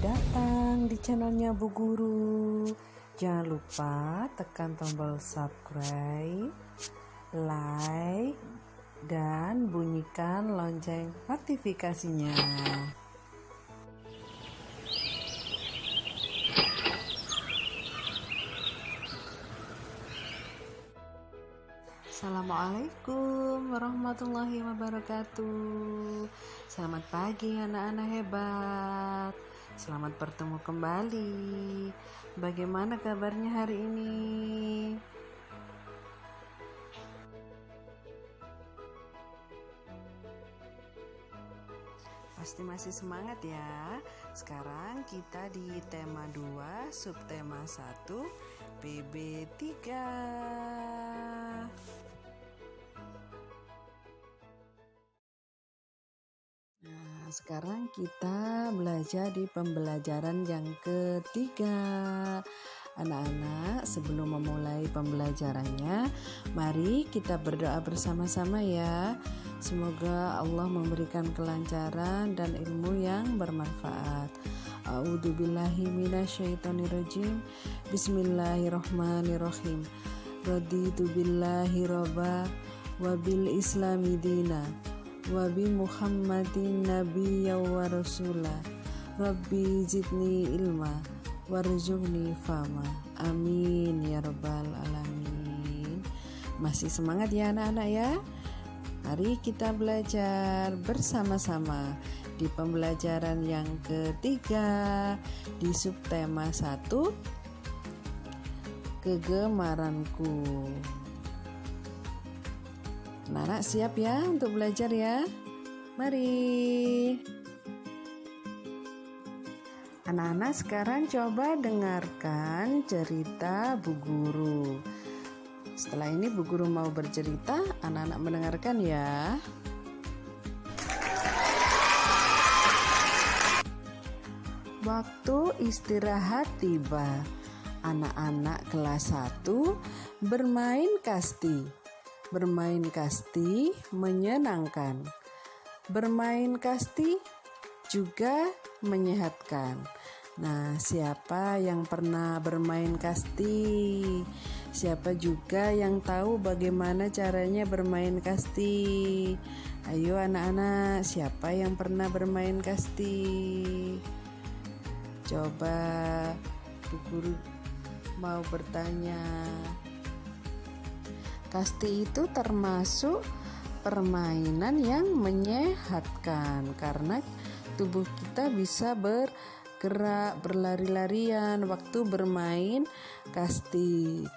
datang di channelnya Bu Guru. Jangan lupa tekan tombol subscribe, like, dan bunyikan lonceng notifikasinya. Assalamualaikum warahmatullahi wabarakatuh. Selamat pagi anak-anak hebat. Selamat bertemu kembali. Bagaimana kabarnya hari ini? Pasti masih semangat ya. Sekarang kita di tema 2, subtema 1, PB 3. Nah, sekarang kita belajar di pembelajaran yang ketiga. Anak-anak, sebelum memulai pembelajarannya, mari kita berdoa bersama-sama ya. Semoga Allah memberikan kelancaran dan ilmu yang bermanfaat. A'udzubillahi minasyaitonirrajim. Bismillahirrahmanirrahim. Raditu billahi robba wa bil islami dina wa bi Muhammadin nabiyya wa rasula. Rabbi zidni ilma warzuqni fama. Amin ya rabbal alamin. Masih semangat ya anak-anak ya? Mari kita belajar bersama-sama di pembelajaran yang ketiga di subtema 1, kegemaranku. Anak-anak siap ya untuk belajar ya? Mari. Anak-anak sekarang coba dengarkan cerita Bu Guru. Setelah ini Bu Guru mau bercerita, anak-anak mendengarkan ya. Waktu istirahat tiba. Anak-anak kelas 1 bermain kasti. Bermain kasti menyenangkan. Bermain kasti juga menyehatkan. Nah, siapa yang pernah bermain kasti? Siapa juga yang tahu bagaimana caranya bermain kasti? Ayo anak-anak, siapa yang pernah bermain kasti? Coba Bu Guru mau bertanya. Kasti itu termasuk permainan yang menyehatkan karena tubuh kita bisa bergerak, berlari-larian waktu bermain kasti.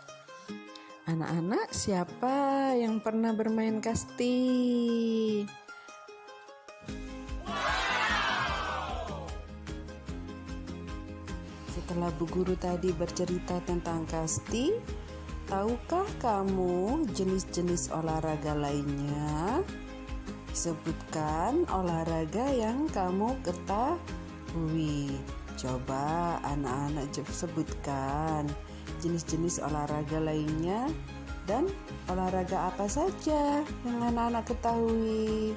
Anak-anak, siapa yang pernah bermain kasti? Setelah Bu Guru tadi bercerita tentang kasti, tahukah kamu jenis-jenis olahraga lainnya? Sebutkan olahraga yang kamu ketahui. Coba anak-anak sebutkan jenis-jenis olahraga lainnya dan olahraga apa saja yang anak-anak ketahui.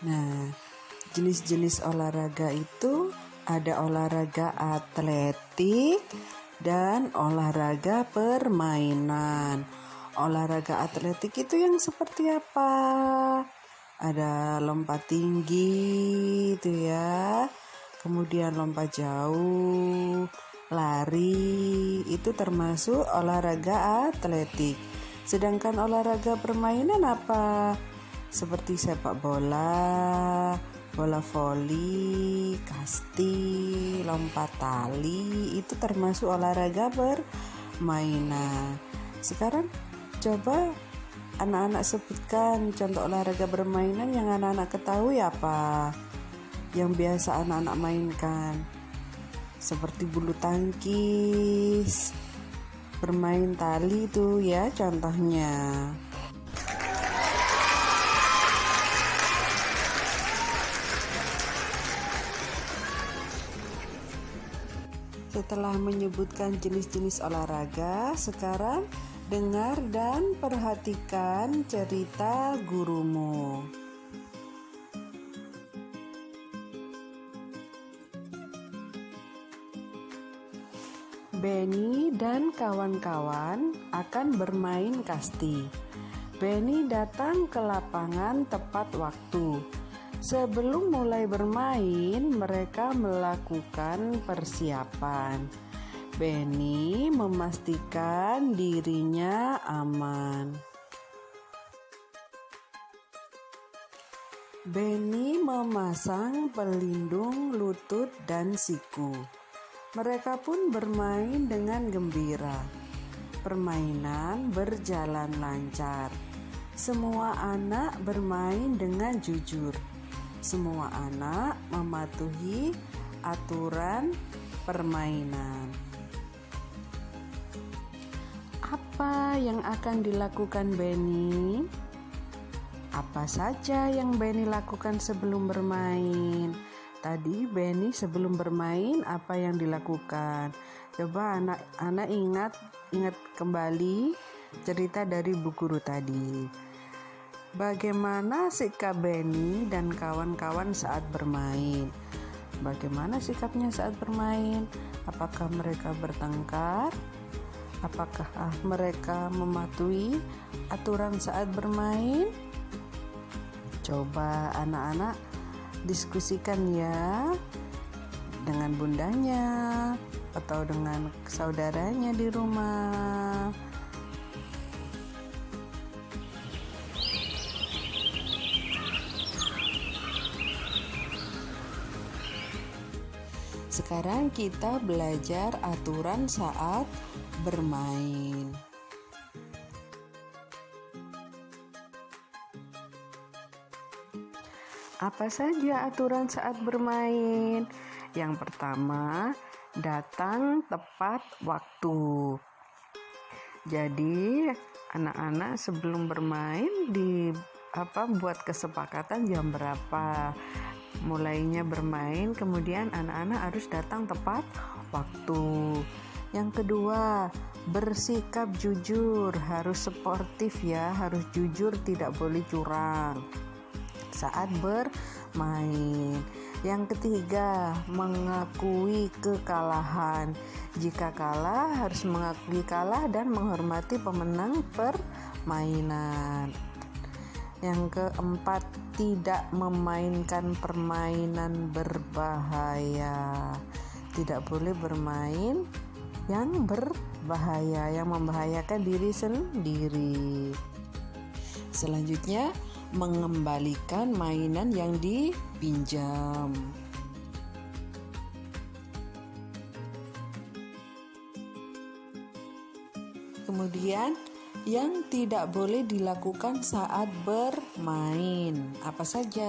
Nah, jenis-jenis olahraga itu ada olahraga atletik dan olahraga permainan. Olahraga atletik itu yang seperti apa? Ada lompat tinggi itu ya. Kemudian lompat jauh, lari, itu termasuk olahraga atletik. Sedangkan olahraga permainan apa? Seperti sepak bola, bola voli, kasti, lompat tali, itu termasuk olahraga permainan. Sekarang coba anak-anak sebutkan contoh olahraga permainan yang anak-anak ketahui apa? Yang biasa anak-anak mainkan. Seperti bulu tangkis, bermain tali itu ya contohnya. Setelah menyebutkan jenis-jenis olahraga, sekarang Dengar dan perhatikan cerita gurumu. Benny dan kawan-kawan akan bermain kasti. Benny datang ke lapangan tepat waktu. Sebelum mulai bermain, mereka melakukan persiapan. Benny memastikan dirinya aman. Benny memasang pelindung lutut dan siku. Mereka pun bermain dengan gembira. Permainan berjalan lancar. Semua anak bermain dengan jujur. Semua anak mematuhi aturan permainan. Apa yang akan dilakukan Benny? Apa saja yang Benny lakukan sebelum bermain? Tadi Benny sebelum bermain apa yang dilakukan? Coba anak-anak ingat kembali cerita dari Bu Guru tadi. Bagaimana sikap Benny dan kawan-kawan saat bermain? Bagaimana sikapnya saat bermain? Apakah mereka bertengkar? Apakah mereka mematuhi aturan saat bermain? Coba anak-anak diskusikan ya dengan bundanya atau dengan saudaranya di rumah. Sekarang kita belajar aturan saat bermain. Apa saja aturan saat bermain? Yang pertama, datang tepat waktu. Jadi, anak-anak sebelum bermain buat kesepakatan jam berapa mulainya bermain, kemudian anak-anak harus datang tepat waktu. Yang kedua, bersikap jujur, harus sportif ya, harus jujur, tidak boleh curang saat bermain. Yang ketiga, mengakui kekalahan. Jika kalah, harus mengakui kalah dan menghormati pemenang permainan. Yang keempat, tidak memainkan permainan berbahaya. Tidak boleh bermain yang berbahaya, yang membahayakan diri sendiri. Selanjutnya, mengembalikan mainan yang dipinjam. Kemudian, yang tidak boleh dilakukan saat bermain, apa saja?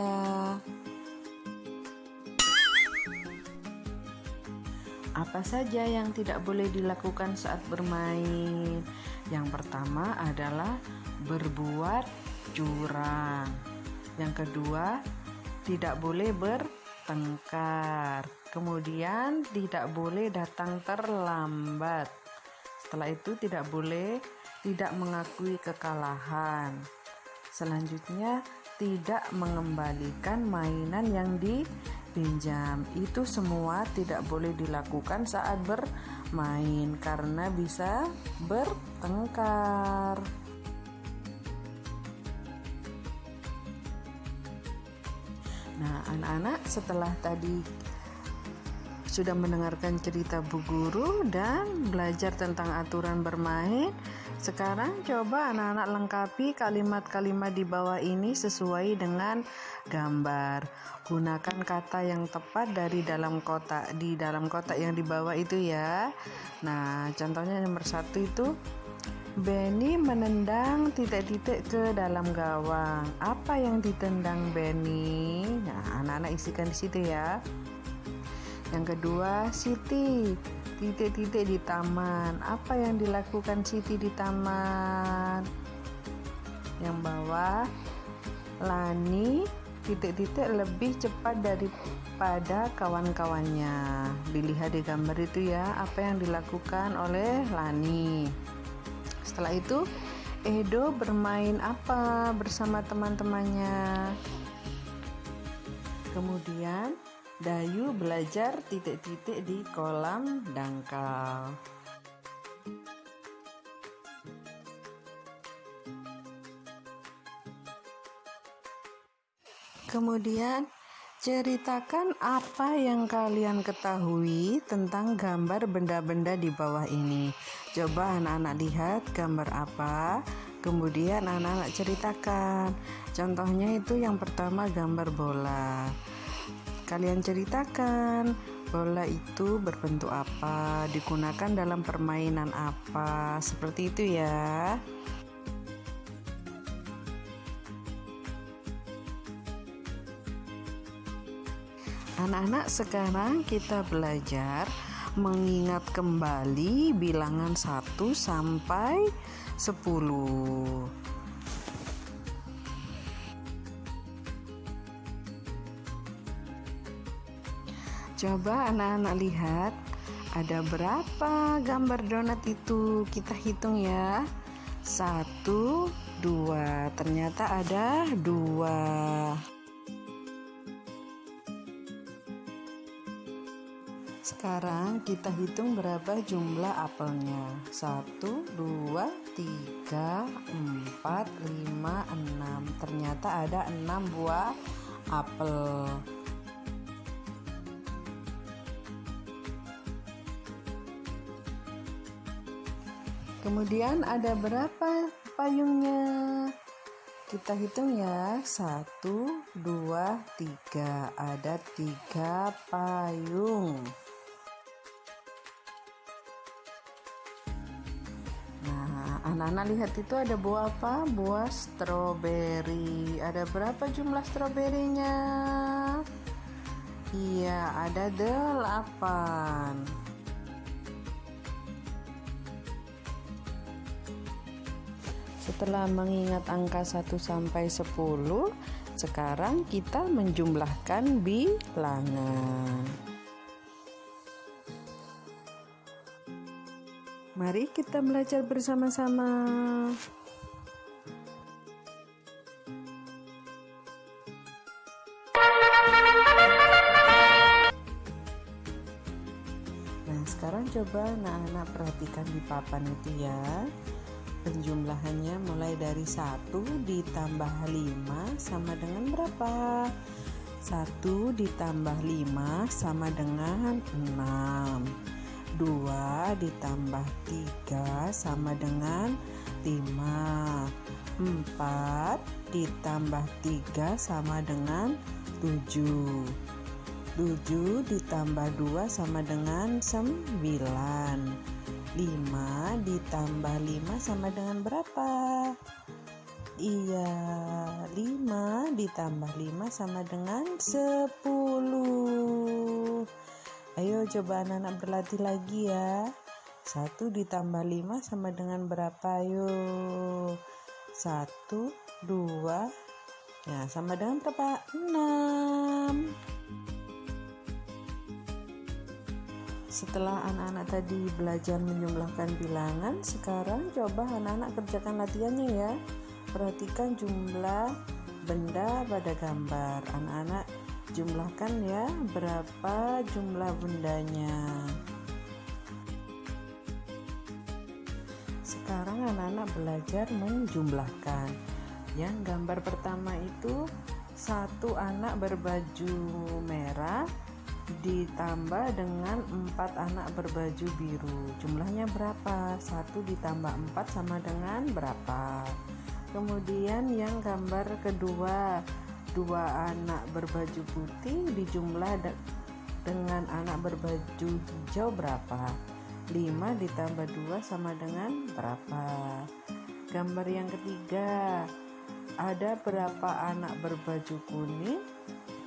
Apa saja yang tidak boleh dilakukan saat bermain? Yang pertama adalah berbuat curang. Yang kedua, tidak boleh bertengkar. Kemudian tidak boleh datang terlambat. Setelah itu tidak boleh tidak mengakui kekalahan. Selanjutnya, tidak mengembalikan mainan yang dipinjam. Itu semua tidak boleh dilakukan saat bermain karena bisa bertengkar. Nah, anak-anak setelah tadi sudah mendengarkan cerita Bu Guru dan belajar tentang aturan bermain, sekarang coba anak-anak lengkapi kalimat-kalimat di bawah ini sesuai dengan gambar. Gunakan kata yang tepat di dalam kotak yang di bawah itu ya. Nah, contohnya nomor 1 itu, Benny menendang titik-titik ke dalam gawang. Apa yang ditendang Benny? Nah, anak-anak isikan di situ ya. Yang kedua, Siti titik-titik di taman. Apa yang dilakukan Siti di taman? Yang bawah, Lani titik-titik lebih cepat daripada kawan-kawannya. Dilihat di gambar itu ya, apa yang dilakukan oleh Lani. Setelah itu Edo bermain apa bersama teman-temannya. Kemudian Dayu belajar titik-titik di kolam dangkal. Kemudian ceritakan apa yang kalian ketahui tentang gambar benda-benda di bawah ini. Coba anak-anak lihat gambar apa, kemudian anak-anak ceritakan. Contohnya itu yang pertama gambar bola. Kalian ceritakan bola itu berbentuk apa, digunakan dalam permainan apa, seperti itu ya. Anak-anak, sekarang kita belajar mengingat kembali bilangan 1 sampai 10. Coba anak-anak lihat, ada berapa gambar donat itu? Kita hitung ya. 1, 2. Ternyata ada 2. Sekarang kita hitung berapa jumlah apelnya. 1, 2, 3, 4, 5, 6. Ternyata ada 6 buah apel. Kemudian ada berapa payungnya? Kita hitung ya. 1, 2, 3. Ada 3 payung. Anak-anak lihat itu ada buah apa? Buah stroberi. Ada berapa jumlah stroberinya? Iya, ada 8. Setelah mengingat angka 1 sampai 10, sekarang kita menjumlahkan bilangan. Mari kita belajar bersama-sama. Nah, sekarang coba anak-anak perhatikan di papan itu ya. Penjumlahannya mulai dari 1 ditambah 5 sama dengan berapa? 1 ditambah 5 sama dengan 6. 2 ditambah 3 sama dengan 5. 4 ditambah 3 sama dengan 7. 7 ditambah 2 sama dengan 9. 5 ditambah 5 sama dengan berapa? Iya, 5 ditambah 5 sama dengan 10. Ayo coba anak-anak berlatih lagi ya. 1 ditambah 5 sama dengan berapa? Ayo. 1, 2. Ya, sama dengan berapa? 6. Setelah anak-anak tadi belajar menjumlahkan bilangan, sekarang coba anak-anak kerjakan latihannya ya. Perhatikan jumlah benda pada gambar. Anak-anak jumlahkan ya, berapa jumlah bendanya. Sekarang anak-anak belajar menjumlahkan. Yang gambar pertama itu 1 anak berbaju merah ditambah dengan 4 anak berbaju biru. Jumlahnya berapa? 1 ditambah 4 sama dengan berapa? Kemudian yang gambar kedua, 2 anak berbaju putih dijumlah dengan anak berbaju hijau berapa? 5 ditambah 2 sama dengan berapa? Gambar yang ketiga, ada berapa anak berbaju kuning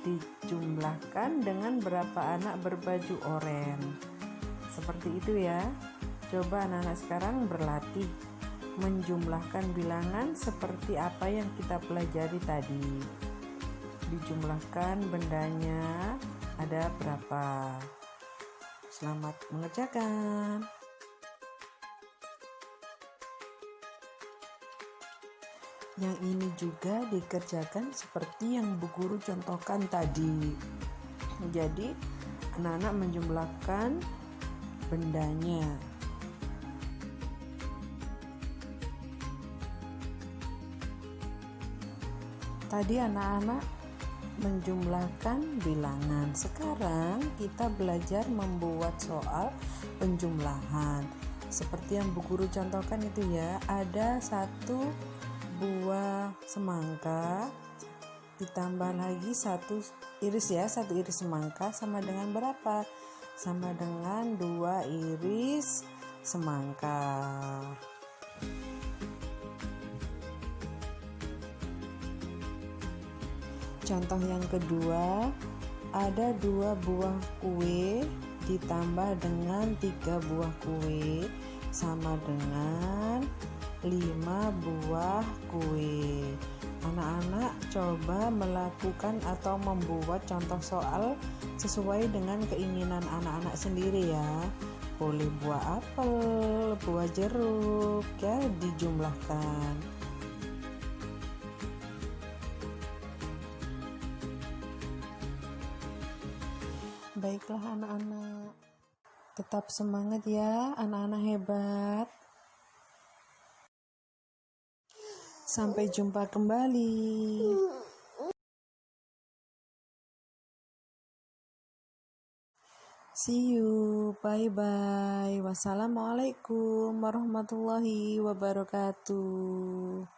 dijumlahkan dengan berapa anak berbaju oranye. Seperti itu ya. Coba anak-anak sekarang berlatih menjumlahkan bilangan seperti apa yang kita pelajari tadi. Dijumlahkan bendanya ada berapa. Selamat mengerjakan. Yang ini juga dikerjakan seperti yang Bu Guru contohkan tadi. Jadi anak-anak menjumlahkan bendanya. Tadi anak-anak menjumlahkan bilangan. Sekarang kita belajar membuat soal penjumlahan. Seperti yang Bu Guru contohkan itu ya, ada 1 buah semangka ditambah lagi 1 iris ya, 1 iris semangka sama dengan berapa? Sama dengan 2 iris semangka. Contoh yang kedua, ada 2 buah kue ditambah dengan 3 buah kue sama dengan 5 buah kue. Anak-anak coba melakukan atau membuat contoh soal sesuai dengan keinginan anak-anak sendiri ya. Boleh buah apel, buah jeruk ya, dijumlahkan. Baiklah anak-anak, tetap semangat ya, anak-anak hebat. Sampai jumpa kembali. See you, bye-bye. Wassalamualaikum warahmatullahi wabarakatuh.